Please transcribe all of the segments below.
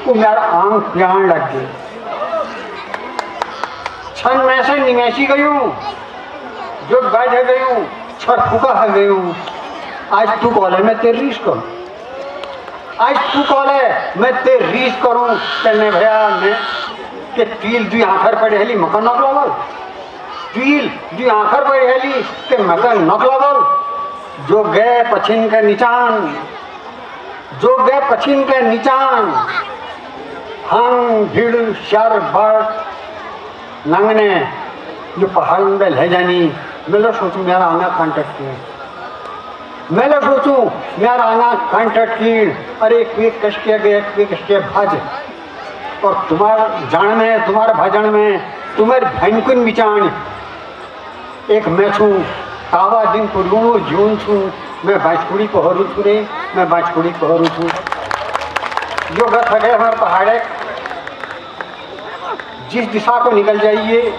वो मेरा आंख प्याण लग गई। क्षण में से निमेशी गई हूँ, जो बैठ गई हूँ, छठ फूका है गई हूँ। आज तू कॉले मैं तेरी रीस करूँ, आज तू कॉले मैं तेरी रीस करूँ। कहने भैया मैं के टील दी आखर पड़े हली मकान नक लगल, टील दी आखर पड़े हली के मकान नक लगल। जो गए पछिन के निचान, जो गए पछिन के निचान, हम भीड़ शर बड़ नंगने जो पहाड़ में ले जानी। मैं तो सोचूं मेरा आना कांटेक्ट की, मैं तो सोचूं मेरा आना कांटेक्ट की। अरे एक कष्ट गए, एक कष्ट भज, और तुम्हारे जान में, तुम्हारे भजन में तुम्हारे भैनकुन बिचान एक मैं छूँ। तावा दिन पुरगुणु जून छूँ, मैं बाजकुड़ी पहरू छू रे, मैं बाजकुड़ी पहरू छू। जो गत है हमारे पहाड़े, जिस दिशा को निकल जाइए,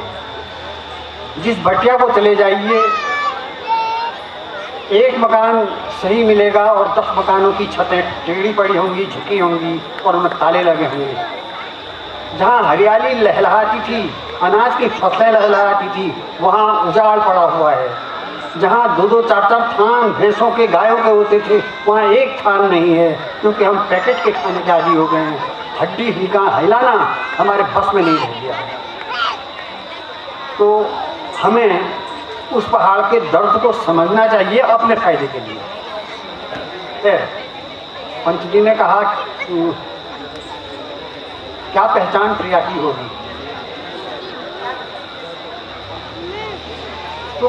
जिस बटिया को चले जाइए, एक मकान सही मिलेगा और 10 मकानों की छतें टेढ़ी पड़ी होंगी, झुकी होंगी और उनमें ताले लगे होंगे। जहाँ हरियाली लहलहाती थी, अनाज की फसलें लहलहाती थी, वहाँ उजाड़ पड़ा हुआ है। जहाँ 2-2, 4-4 थान भैंसों के, गायों के होते थे, वहाँ एक थान नहीं है, क्योंकि हम पैकेट के खाने के आदी हो गए हैं। हड्डी हिलका हिलाना हमारे बस में नहीं रह गया। तो हमें उस पहाड़ के दर्द को समझना चाहिए अपने फायदे के लिए। पंच जी ने कहा क्या पहचान प्रिया की होगी, तो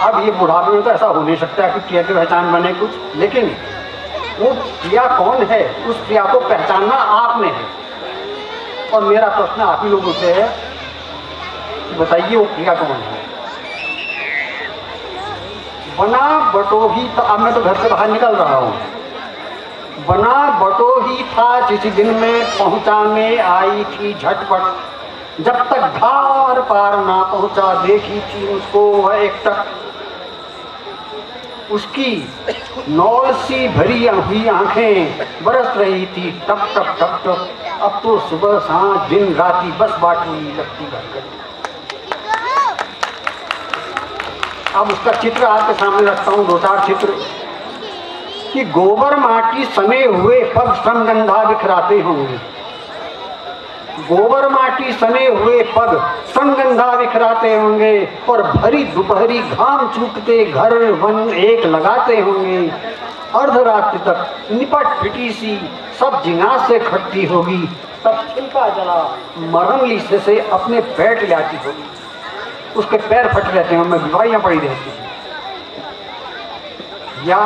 अब ये बुढ़ापे में तो ऐसा हो नहीं सकता कि प्रिया की पहचान बने कुछ, लेकिन वो प्रिया कौन है, उस प्रिया को पहचानना आप में है। और मेरा प्रश्न आप ही लोगों से है, बताइए वो प्रिया कौन है। बना बटो ही था, अब मैं तो घर से बाहर निकल रहा हूँ। बना बटो ही था जिस दिन में पहुँचा में आई थी झटपट, जब तक धार पार ना पहुँचा देखी थी उसको वह एकटक। उसकी नौल सी भरी हुई आंखें बरस रही थी टप टप टप टप। अब तो सुबह सांझ दिन राती बस बात हुई लगती भटकती। अब उसका चित्र आपके सामने रखता हूँ, 2-4 चित्र। कि गोबर माटी सने हुए पग संगंधा बिखराते होंगे, गोबर माटी सने हुए पग संगंधा बिखराते होंगे, और भरी दोपहरी घाम चूकते घर वन एक लगाते होंगे। अर्धरात्रि तक निपट पिटी सी सब जिनास से खटती होगी, तब छिलका जला मरंगली से अपने पेट ले आती होगी। उसके पैर फट रहते हैं, उनमें बीमारियां पड़ी रहती हैं। या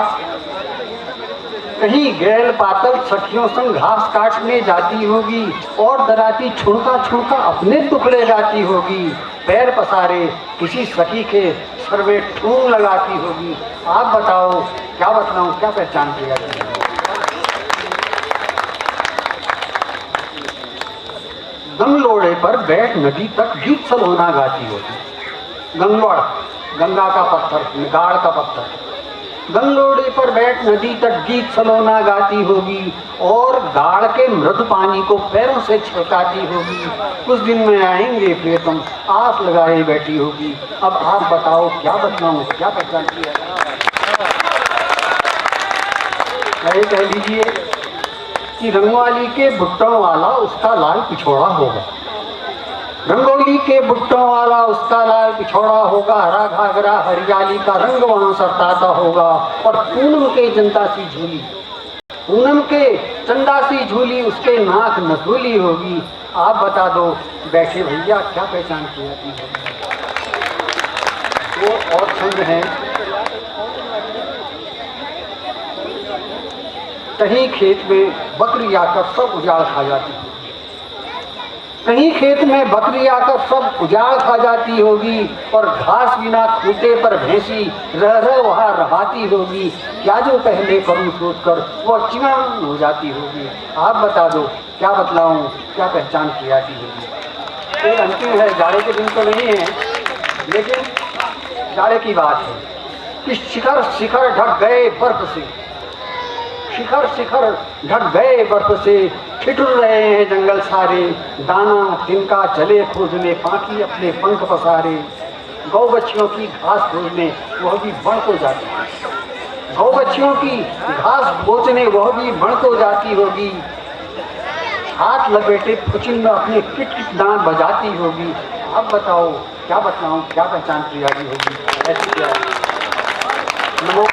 कहीं गैल पातल सखियों संग घास काटने जाती होगी, और दराती छुड़का छुड़का अपने टुकड़े जाती होगी। पैर पसारे किसी सखी के सर में ठूंग लगाती होगी। आप बताओ क्या बतलाऊं, क्या पहचान किया जाए। गंगलोड़े पर बैठ नदी तक गीत सलोना गाती होगी। गंगोड़, गंगा का पत्थर, गाड़ का पत्थर। गंगलोड़े पर बैठ नदी तक गीत सलोना गाती होगी, और गाड़ के मृदु पानी को पैरों से छिड़काती होगी। कुछ दिन में आएंगे फिर तुम आस लगाए बैठी होगी। अब आप बताओ क्या बतलाऊं, क्या पहचान किया। कह लीजिए कि रंगवाली के बुट्टों वाला उसका लाल पिछोड़ा होगा, रंगोली के बुट्टों वाला उसका लाल पिछोड़ा होगा। हरा घाघरा हरियाली का रंग वहाँ सरताता होगा, और पूनम के जनता सी झूली, पूनम के चंदा सी झूली उसके नाक नथुली होगी। आप बता दो बैठे भैया क्या पहचान की जाती है। वो और छंद है। कहीं खेत में बकरी आकर सब उजाड़ खा जाती है, कहीं खेत में बकरी आकर सब उजाड़ खा जाती होगी, और घास बिना खूंटे पर भैंसी रह रह वहाँ रहाती होगी। क्या जो पहले करूँ सोचकर वो चिंगाम हो जाती होगी। आप बता दो क्या बतलाऊँ, क्या पहचान की जाती होगी। एक अंतिम है, जाड़े के दिन तो नहीं है, लेकिन जाड़े की बात है कि शिखर शिखर ढक गए बर्फ से, शिखर शिखर ढक गए बर्फ से, ठिठुर रहे हैं जंगल सारे, दाना तिनका चले खोजने, पांकी अपने पंख पसारे। गौ बच्चियों की घास खोजने वह भी बढ़ को जाती है, गौ बच्चियों की घास खोजने वह भी बढ़ को जाती होगी। हाथ लपेटे पुचिन में अपने किट किट दांत बजाती होगी। अब बताओ क्या बतलाऊं, क्या पहचान प्रिया की होगी, ऐसी क्या है। नमो